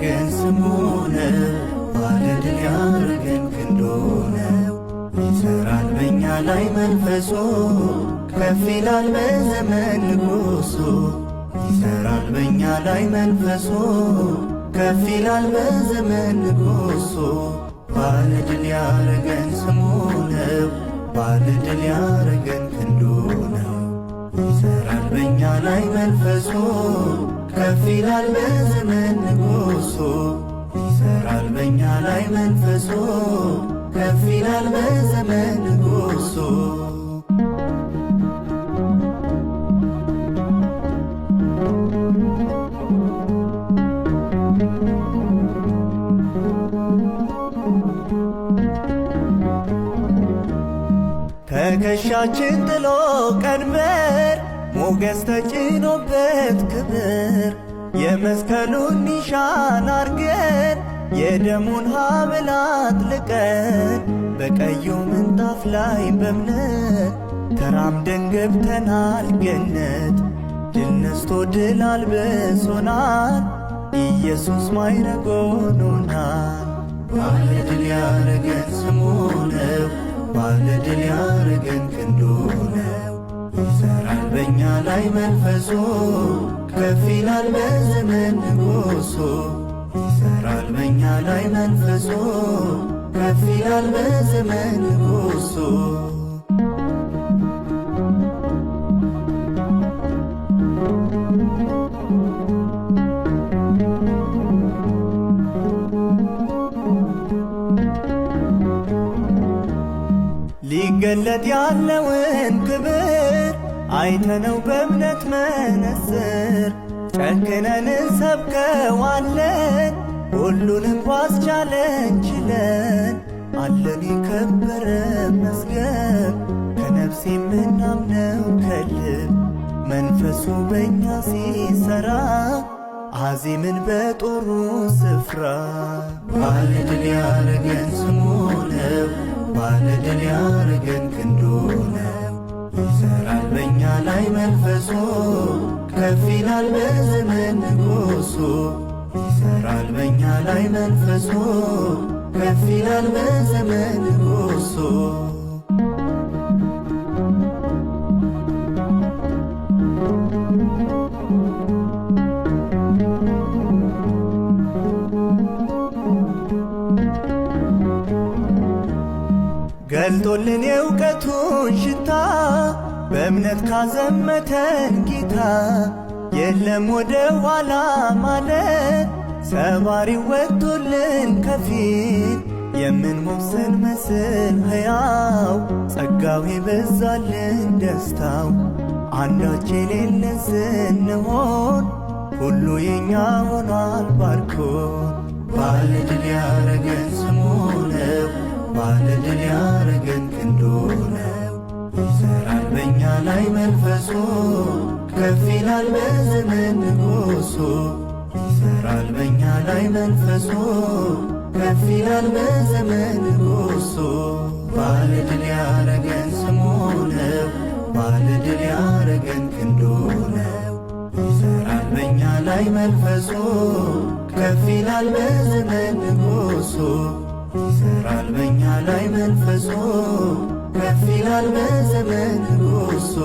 ያረገን ስሙ ነው፣ ባለድል ያረገን ክንዱ ነው። ይሠራል በእኛ ላይ መንፈሱ፣ ከፍ ይላል በዘመን ንጉሡ። ይሠራል በእኛ ላይ መንፈሱ፣ ከፍ ይላል በዘመን ንጉሡ። ባለድል ያረገን ስሙ ነው፣ ባለድል ያረገን ክንዱ ነው። ይሠራል በእኛ ላይ መንፈሱ፣ ከፍ ይላል በዘመን ንጉሡ። ይሠራል በእኛ ላይ መንፈሱ፣ ከፍ ይላል በዘመን ንጉሡ። ትከሻችን ጥሎ ቀንበር፣ ሞገስ ተጭኖበት ክብር፣ የመስቀሉን ኒሻን አርገን የደሙን ሐብል አጥልቀን፣ በቀዩ ምንጣፍ ላይ በእምነት ተራምደን ገብተናል ገነት። ድል ነስቶ ድል አልብሶናል፣ ኢየሱስ ማዕረግ ሆኖናል። ባለድል ያረገን ስሙ ነው፣ ባለድል ያረገን ክንዱ ነው። ይሠራል በእኛ ላይ መንፈሱ፣ ከፍ ይላል በዘመን ንጉሡ። ይሠራል በእኛ ላይ መንፈሱ፣ ከፍ ይላል በዘመን ንጉሡ። ሊገለጥ ያለውን ክብር አይተነው በእምነት መነጽር፣ ጨክነን እንሰብከዋለን ሁሉንም ባስቻለን ችለን። አለን የከበረ መዝገብ ከነፍስ የምናምነው ከልብ፣ መንፈሱ በእኛ ሲሠራ አዜምን በጦሩ ስፍራ። ባለድል ያረገን ስሙ ነው፣ ባለድል ያረገን ክንዱ ነው። ይሠራል በእኛ ላይ መንፈሱ፣ ከፍ ይላል በዘመን ንጉሡ። ይሠራል በእኛ ላይ መንፈሱ፣ ከፍ ይላል በዘመን ንጉሡ። ገልጦልን የእውቀቱን ሽታ በእምነት ካዘመተን ጌታ፣ የለም ወደ ኋላ ማለት ሰባሪው ወጥቶልን ከፊት። የምንሞት መስል ሕያው ጸጋው የበዛልን ደስታው፣ አንዳች የሌለን ስንሆን ሁሉ የኛ ሆኗል ባርኮን። ባለድል ያረገን ስሙ ነው፣ ባለድል ያረገን ክንዱ ነው። ይሠራል በእኛ ላይ መንፈሱ፣ ከፍ ይላል በዘመን ንጉሡ። ይሠራል በእኛ ላይ መንፈሱ፣ ከፍ ይላል በዘመን ንጉሡ። ባለድል ያረገን ስሙ ነው፣ ባለድል ያረገን ክንዱ ነው። ይሠራል በእኛ ላይ መንፈሱ፣ ከፍ ይላል በዘመን ንጉሡ። ይሠራል በእኛ ላይ መንፈሱ፣ ከፍ ይላል በዘመን ንጉሡ።